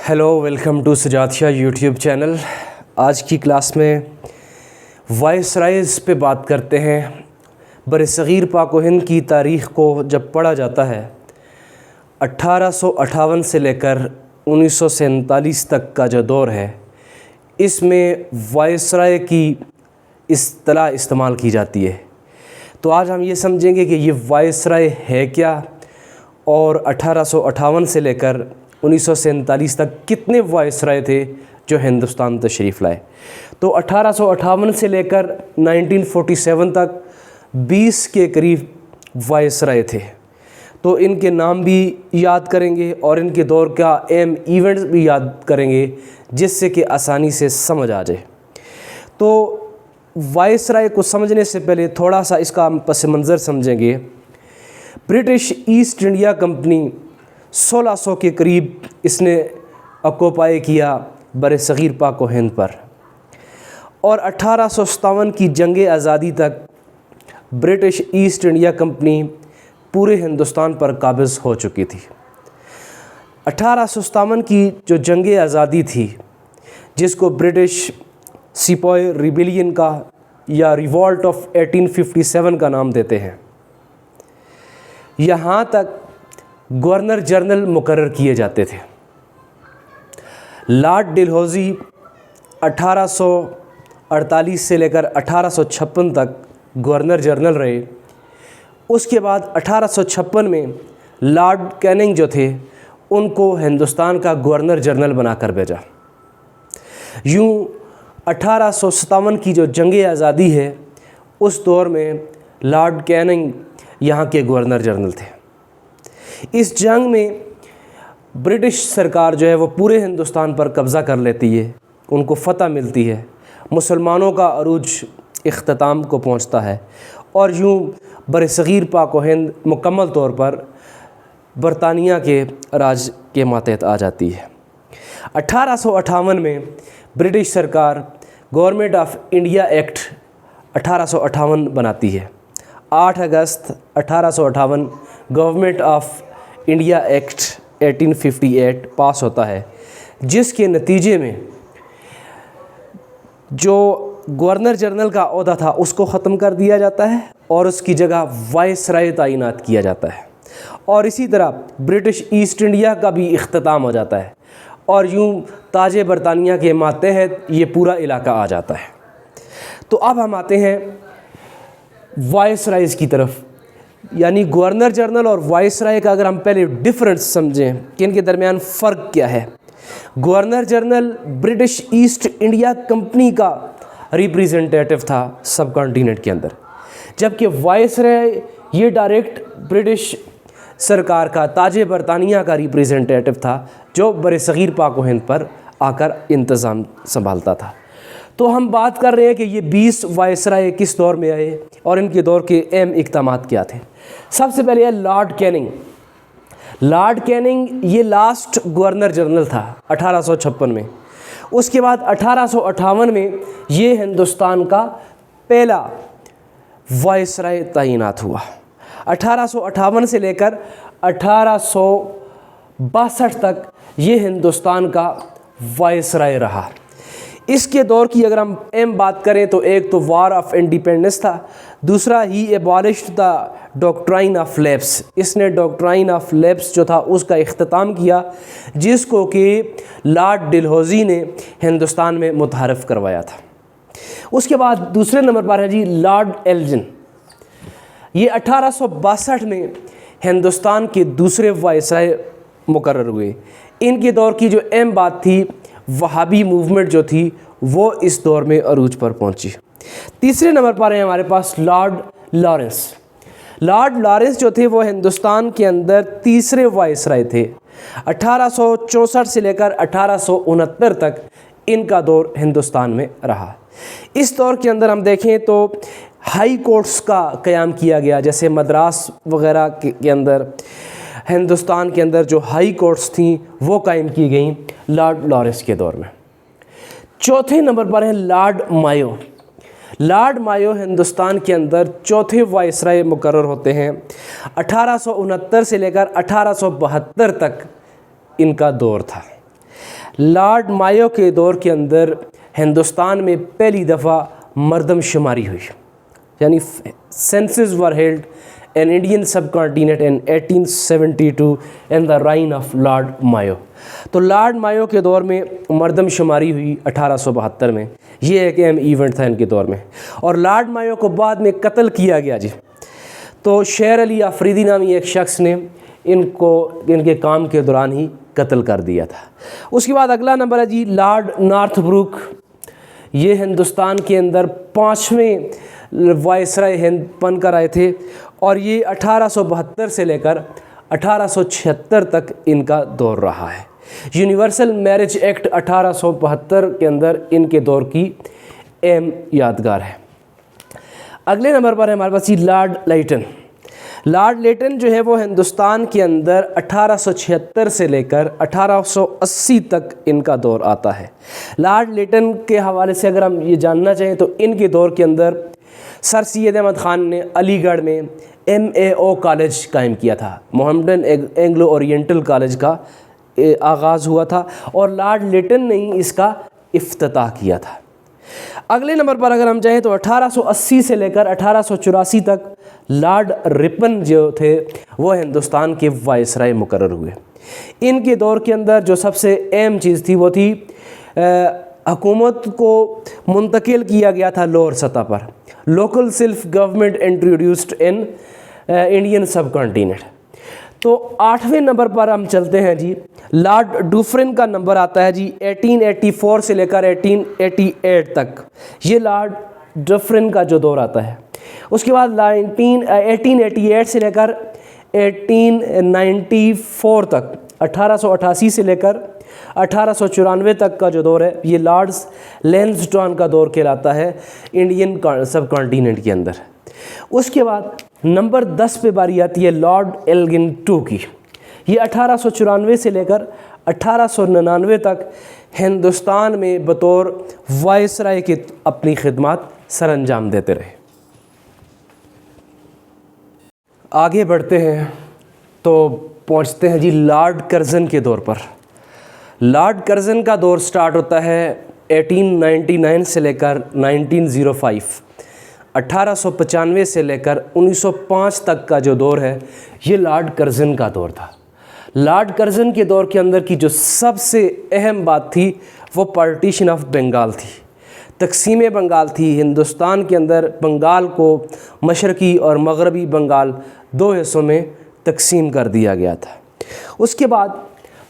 Hello, welcome to Sajatiya YouTube channel. आज की class में वायसरायज़ पे बात करते हैं। बरसग़ीर पाक व हिंद की तारीख़ को जब पढ़ा जाता है 1858 से लेकर 1947 तक का जो दौर है, इसमें वायसराय की इस्तिलाह इस्तेमाल की जाती है। तो आज हम ये समझेंगे कि ये वायसराय है क्या और 1858 से लेकर 1947 तक कितने वायसराय थे जो हिंदुस्तान तशरीफ़ लाए। तो 1858 से लेकर 1947 तक 20 के करीब वायसराय थे। तो इनके नाम भी याद करेंगे और इनके दौर का अहम इवेंट्स भी याद करेंगे, जिससे कि आसानी से समझ आ जाए। तो वायसराय को समझने से पहले थोड़ा सा इसका पस मंज़र समझेंगे। ब्रिटिश ईस्ट इंडिया कंपनी 1600 के करीब इसने ऑक्यूपाई किया बरसग़ीर पाक व हिंद पर, और 1857 की जंग आज़ादी तक ब्रिटिश ईस्ट इंडिया कंपनी पूरे हिंदुस्तान पर काबिज़ हो चुकी थी। 1857 की जो जंग आज़ादी थी, जिसको ब्रिटिश सिपाही रिबेलियन का या रिवॉल्ट ऑफ 1857 का नाम देते हैं, यहाँ तक गवर्नर जनरल मुकर्रर किए जाते थे। लॉर्ड डलहौज़ी 1848 से लेकर 1856 तक गवर्नर जनरल रहे। उसके बाद 1856 में लॉर्ड कैनिंग जो थे, उनको हिंदुस्तान का गवर्नर जनरल बनाकर भेजा। यूँ 1857 की जो जंग आज़ादी है, उस दौर में लॉर्ड कैनिंग यहाँ के गवर्नर जनरल थे। इस जंग में ब्रिटिश सरकार जो है वो पूरे हिंदुस्तान पर कब्ज़ा कर लेती है, उनको फ़तह मिलती है, मुसलमानों का अरूज इख्तिताम को पहुंचता है, और यूँ बरसग़ीर पाक व हिंद मुकम्मल तौर पर बरतानिया के राज के मातहत आ जाती है। 1858 में ब्रिटिश सरकार गवर्नमेंट ऑफ इंडिया एक्ट 1858 बनाती है। 8 अगस्त 1858 गवर्नमेंट ऑफ इंडिया एक्ट 1858 पास होता है, जिसके नतीजे में जो गवर्नर जनरल का ओहदा था उसको ख़त्म कर दिया जाता है और उसकी जगह वायसराय तैनात किया जाता है। और इसी तरह ब्रिटिश ईस्ट इंडिया का भी इख्तिताम हो जाता है, और यूँ ताज बरतानिया के मातहत ये पूरा इलाका आ जाता है। तो अब हम आते हैं वायसरायज़ की तरफ, यानी गवर्नर जनरल और वायसराय का अगर हम पहले डिफरेंस समझें कि इनके दरमियान फ़र्क क्या है। Governor general British east India company का रिप्रेजेंटेटिव था सब कॉन्टिनेंट के अंदर, जबकि वायसराय ये डायरेक्ट ब्रिटिश सरकार का ताज बरतानिया का रिप्रेजेंटेटिव था, जो बरसग़ीर पाक व हिंद पर आकर इंतज़ाम संभालता था। तो हम बात कर रहे हैं कि ये 20 वायसराय किस दौर में आए और इनके दौर के अहम इक़दामात क्या थे। सबसे पहले है लॉर्ड कैनिंग। लॉर्ड कैनिंग ये लास्ट गवर्नर जनरल था 1856 में। उसके बाद 1858 में ये हिंदुस्तान का पहला वायसराय तैनात हुआ। 1858 से लेकर 1862 तक ये हिंदुस्तान का वायसराय रहा। इसके दौर की अगर हम अहम बात करें तो एक तो वार ऑफ इंडिपेंडेंस था, दूसरा ही abolished the doctrine of lapse. इसने डॉक्ट्राइन ऑफ लैप्स जो था उसका इख्तिताम किया, जिसको कि लॉर्ड डलहौज़ी ने हिंदुस्तान में मुतहरफ़ करवाया था। उसके बाद दूसरे नंबर पर है जी लॉर्ड एल्जिन। ये 1862 में हिंदुस्तान के दूसरे वायसराय मुकर्रर हुए। इनके दौर की जो अहम बात थी, वहाबी मूवमेंट जो थी वो इस दौर में अरूज पर पहुंची। तीसरे नंबर पर है हमारे पास लॉर्ड लॉरेंस। लॉर्ड लॉरेंस जो थे वो हिंदुस्तान के अंदर तीसरे वायसराय थे। 1864 से लेकर 1869 तक इनका दौर हिंदुस्तान में रहा। इस दौर के अंदर हम देखें तो हाई कोर्ट्स का क़याम किया गया, जैसे मद्रास वग़ैरह के अंदर हिंदुस्तान के अंदर जो हाई कोर्ट्स थी वो कायम की गई लॉर्ड लॉरेंस के दौर में। चौथे नंबर पर है लॉर्ड मायो। लॉर्ड मायो हिंदुस्तान के अंदर चौथे वायसराय मुकर्रर होते हैं। 1869 से लेकर 1872 तक इनका दौर था। लॉर्ड मायो के दौर के अंदर हिंदुस्तान में पहली दफ़ा मरदमशुमारी हुई, यानी census were held in Indian subcontinent in 1872 in the reign of lord Mayo. तो लॉर्ड मायो के दौर में मरदमशुमारी हुई 1872 में। ये एक अहम इवेंट था इनके दौर में। और लॉर्ड मायो को बाद में कत्ल किया गया जी। तो शेर अली आफरीदी नामी एक शख्स ने इनको इनके काम के दौरान ही कत्ल कर दिया था। उसके बाद अगला नंबर है जी लॉर्ड नॉर्थब्रुक। ये हिंदुस्तान के अंदर 5वें वायसराय हिंद बनकर आए थे और ये 1872 से लेकर 1876 तक इनका दौर रहा है। यूनिवर्सल मैरिज एक्ट 1872 के अंदर इनके दौर की अहम यादगार है। अगले नंबर पर है हमारे पास लॉर्ड लाइटन। लॉर्ड लाइटन जो है वो हिंदुस्तान के अंदर 1876 से लेकर 1880 तक इनका दौर आता है। लॉर्ड लाइटन के हवाले से अगर हम ये जानना चाहें तो इनके दौर के अंदर सर सैयद अहमद ख़ान ने अलीगढ़ में MAO कॉलेज कायम किया था। मोहम्मदन एंग्लो ओरिएंटल कॉलेज का आगाज़ हुआ था और लॉर्ड लाइटन ने ही इसका इफ्तिताह किया था। अगले नंबर पर अगर हम चाहें तो 1880 से लेकर 1884 तक लॉर्ड रिपन जो थे वो हिंदुस्तान के वायसराय मुकर्रर हुए। इनके दौर के अंदर जो सबसे अहम चीज़ थी वो थी हुकूमत को मुंतकिल किया गया था लोअर सतह पर। Local self government introduced in Indian सब कॉन्टिनेंट। तो 8वें नंबर पर हम चलते हैं जी। लॉर्ड डुफरिन का नंबर आता है जी 1884 से लेकर 1888 तक। ये लॉर्ड डुफरिन का जो दौर आता है। उसके बाद 1888 से लेकर 1894 तक, 1888 से लेकर 1894 तक का जो दौर है ये लॉर्ड्स लैंसडाउन का दौर कहलाता है इंडियन सब कॉन्टिनेंट के अंदर। उसके बाद नंबर 10 पे बारी आती है लॉर्ड एल्गिन II की। ये 1894 से लेकर 1899 तक हिंदुस्तान में बतौर वायसराय के अपनी खिदमत सरअंजाम देते रहे। आगे बढ़ते हैं तो पहुंचते हैं जी लॉर्ड कर्ज़न के दौर पर। लॉर्ड कर्ज़न का दौर स्टार्ट होता है 1899 से लेकर 1905। 1895 से लेकर 1905 तक का जो दौर है ये लॉर्ड कर्ज़न का दौर था। लॉर्ड कर्ज़न के दौर के अंदर की जो सबसे अहम बात थी वो पार्टीशन ऑफ बंगाल थी, तकसीम बंगाल थी। हिंदुस्तान के अंदर बंगाल को मशरक़ी और मगरबी बंगाल दो हिस्सों में तकसीम कर दिया गया था। उसके बाद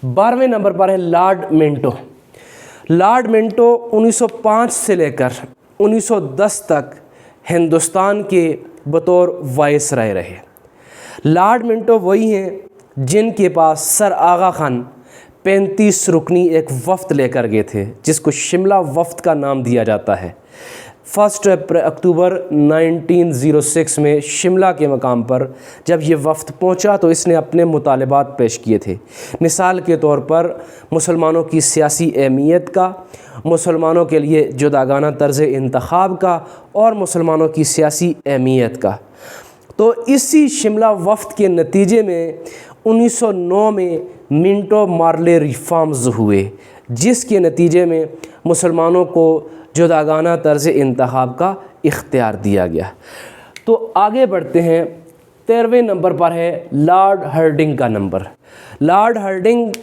12वें नंबर पर है लॉर्ड मिंटो। लॉर्ड मिंटो 1905 से लेकर 1910 तक हिंदुस्तान के बतौर वायसराय रहे। लॉर्ड मिंटो वही हैं जिनके पास सर आगा खान 35 रुकनी एक वफ़्त लेकर गए थे जिसको शिमला वफ़्त का नाम दिया जाता है। 1 अक्टूबर 1906 में शिमला के मकाम पर जब ये वफ़्त पहुंचा तो इसने अपने मुतालबात पेश किए थे। मिसाल के तौर पर मुसलमानों की सियासी अहमियत का, मुसलमानों के लिए जुदागाना तर्ज़ इंतखाब का और मुसलमानों की सियासी अहमियत का। तो इसी शिमला वफ़्त के नतीजे में 1909 में मिंटो मार्ले रिफॉर्म्स हुए जिसके नतीजे में मुसलमानों को जुदागाना तर्ज़ इंतखाब का इख्तियार दिया गया। तो आगे बढ़ते हैं 13वें नंबर पर है लॉर्ड हार्डिंग का नंबर। लॉर्ड हार्डिंग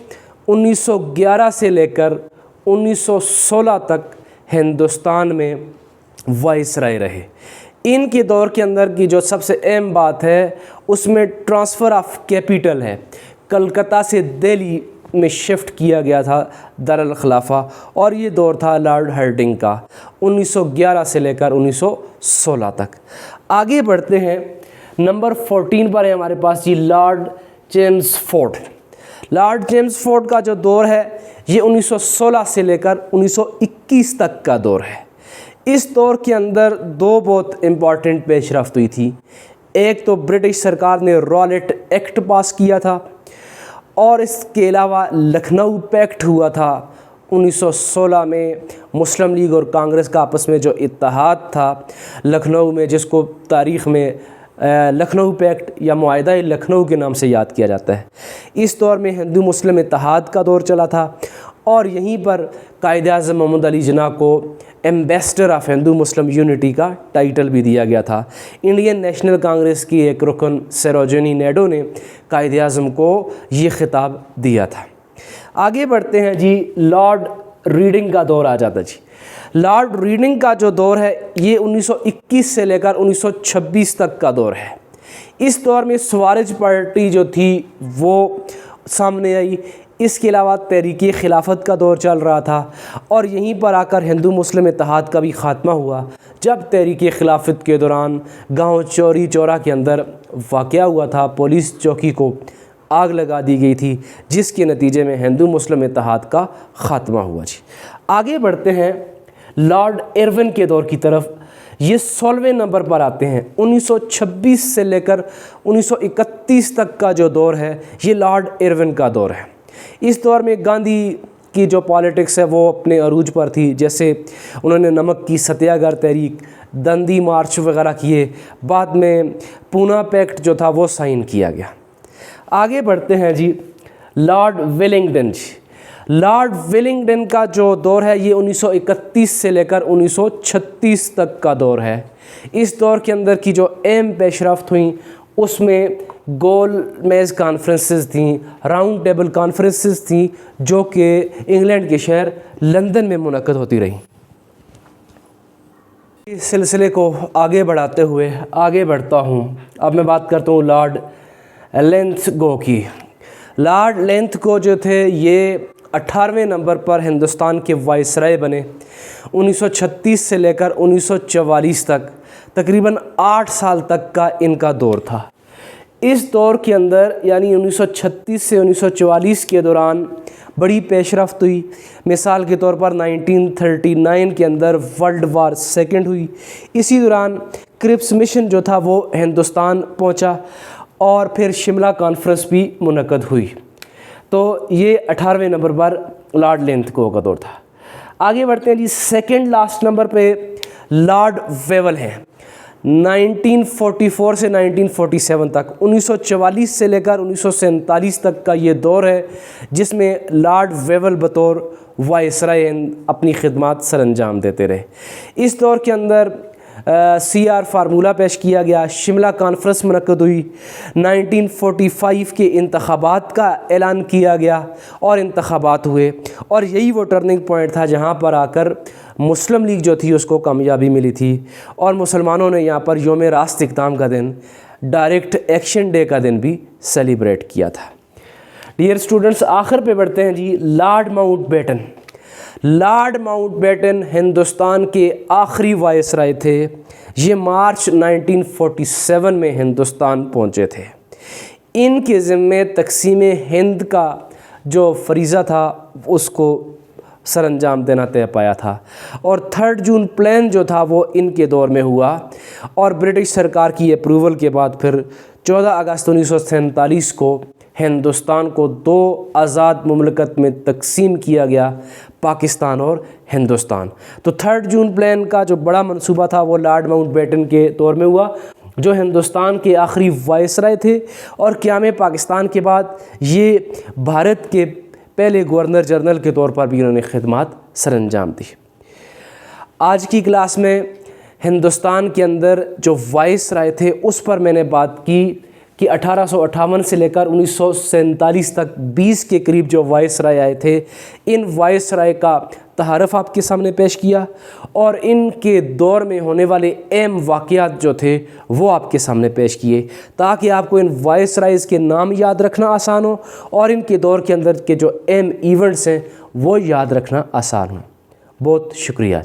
1911 से लेकर 1916 तक हिंदुस्तान में वायसराय रहे। इनके दौर के अंदर की जो सबसे अहम बात है उसमें ट्रांसफ़र ऑफ कैपिटल है। कलकत्ता से दिल्ली में शिफ्ट किया गया था दारुल खिलाफा और ये दौर था लॉर्ड हार्डिंग का 1911 से लेकर 1916 तक। आगे बढ़ते हैं नंबर 14 पर है हमारे पास जी लॉर्ड चेम्सफोर्ड। लॉर्ड चेम्सफोर्ड का जो दौर है ये 1916 से लेकर 1921 तक का दौर है। इस दौर के अंदर दो बहुत इम्पॉर्टेंट पेशरफ्त हुई थी। एक तो ब्रिटिश सरकार ने रॉलेट एक्ट पास किया था और इसके अलावा लखनऊ पैक्ट हुआ था 1916 में। मुस्लिम लीग और कांग्रेस का आपस में जो इत्तेहाद था लखनऊ में, जिसको तारीख़ में लखनऊ पैक्ट या मुआहिदा लखनऊ के नाम से याद किया जाता है। इस दौर में हिंदू मुस्लिम इत्तेहाद का दौर चला था और यहीं पर कायद-ए-आज़म मोहम्मद अली जिन्ना को ambassador of Hindu Muslim unity का टाइटल भी दिया गया था। इंडियन नेशनल कांग्रेस की एक रुकन सरोजिनी नायडू ने कायद-ए-आज़म को ये खिताब दिया था। आगे बढ़ते हैं जी, लॉर्ड रीडिंग का दौर आ जाता जी। लॉर्ड रीडिंग का जो दौर है ये 1921 से लेकर 1926 तक का दौर है। इस दौर में स्वराज पार्टी जो थी वो सामने आई। इसके अलावा तहरीक खिलाफत का दौर चल रहा था और यहीं पर आकर हिंदू मुस्लिम इत्तेहाद का भी ख़ात्मा हुआ, जब तहरीक खिलाफत के दौरान गांव चौरी चौरा के अंदर वाक़या हुआ था। पुलिस चौकी को आग लगा दी गई थी, जिसके नतीजे में हिंदू मुस्लिम इत्तेहाद का ख़ात्मा हुआ जी। आगे बढ़ते हैं लॉर्ड इरविन के दौर की तरफ। ये 16वें नंबर पर आते हैं। 1926 से लेकर 1931 तक का जो दौर है ये लॉर्ड इरविन का दौर है। इस दौर में गांधी की जो पॉलिटिक्स है वो अपने अरूज पर थी। जैसे उन्होंने नमक की सत्याग्रह तहरीक, दंडी मार्च वगैरह किए। बाद में पूना पैक्ट जो था वो साइन किया गया। आगे बढ़ते हैं जी, लॉर्ड वेलिंगटन जी। लॉर्ड वेलिंगटन का जो दौर है ये 1931 से लेकर 1936 तक का दौर है। इस दौर के अंदर की जो अहम पेशरफ्त हुई उसमें गोल मेज़ कॉन्फ्रेंसेस थी, राउंड टेबल कॉन्फ्रेंसेस थी, जो कि इंग्लैंड के शहर लंदन में मुनक़द होती रही। इस सिलसिले को आगे बढ़ाते हुए आगे बढ़ता हूँ। अब मैं बात करता हूँ लॉर्ड लिंथगो की। लॉर्ड लिंथगो जो थे ये 18वें नंबर पर हिंदुस्तान के वाइसराय बने। 1936 से लेकर 1944 तक तकरीबन 8 साल तक का इनका दौर था। इस दौर के अंदर यानी 1936 से 1944 के दौरान बड़ी पेशरफ्त हुई। मिसाल के तौर पर 1939 के अंदर वर्ल्ड वार सेकंड हुई। इसी दौरान क्रिप्स मिशन जो था वो हिंदुस्तान पहुंचा और फिर शिमला कॉन्फ्रेंस भी मुनक़द हुई। तो ये 18वें नंबर पर लॉर्ड लिंथगो का दौर था। आगे बढ़ते हैं जी, सेकंड लास्ट नंबर पे लॉर्ड वेवल हैं। 1944 से 1947 तक, 1944 से लेकर 1947 तक का ये दौर है, जिसमें लॉर्ड वेवल बतौर वाइसराय अपनी खिदमत सरअंजाम देते रहे। इस दौर के अंदर CR फार्मूला पेश किया गया। शिमला कॉन्फ्रेंस मुनक़द हुई। 1945 के इंतख़ाबात का ऐलान किया गया और इंतख़ाबात हुए और यही वो टर्निंग पॉइंट था जहाँ पर आकर मुस्लिम लीग जो थी उसको कामयाबी मिली थी और मुसलमानों ने यहाँ पर योम रास्त इक़दाम का दिन, डायरेक्ट एक्शन डे का दिन भी सेलिब्रेट किया था। डियर स्टूडेंट्स, आखिर पे बढ़ते हैं जी, lord Mountbatten. Lord Mountbatten Hindustan के आखिरी वाइसराय थे। ये मार्च 1947 में हिंदुस्तान पहुँचे थे। इनके ज़िम्मे तक़सीम हिंद का जो फरीज़ा था उसको सरअंजाम देना तय पाया था और 3 जून प्लान जो था वो इनके दौर में हुआ और ब्रिटिश सरकार की अप्रूवल के बाद फिर 14 अगस्त 1947 को हिंदुस्तान को 2 आज़ाद मुमलकत में तकसीम किया गया, पाकिस्तान और हिंदुस्तान। तो 3 जून प्लान का जो बड़ा मंसूबा था वो लॉर्ड माउंटबेटन के दौर में हुआ, जो हिंदुस्तान के आखिरी वाइसराय थे और क़याम पाकिस्तान के बाद ये भारत के पहले गवर्नर जनरल के तौर पर भी इन्होंने खिदमत सरअंजाम दी। आज की क्लास में हिंदुस्तान के अंदर जो वाइसराय थे उस पर मैंने बात की कि 1858 से लेकर 1947 तक 20 के करीब जो वाइसराय आए थे। इन वाइसराय का तआरुफ़ आपके सामने पेश किया और इनके दौर में होने वाले अहम वाक़यात जो थे वो आपके सामने पेश किए, ताकि आपको इन वाइसरायज़ के नाम याद रखना आसान हो और इनके दौर के अंदर के जो अहम इवेंट्स हैं वो याद रखना आसान हो। बहुत शुक्रिया।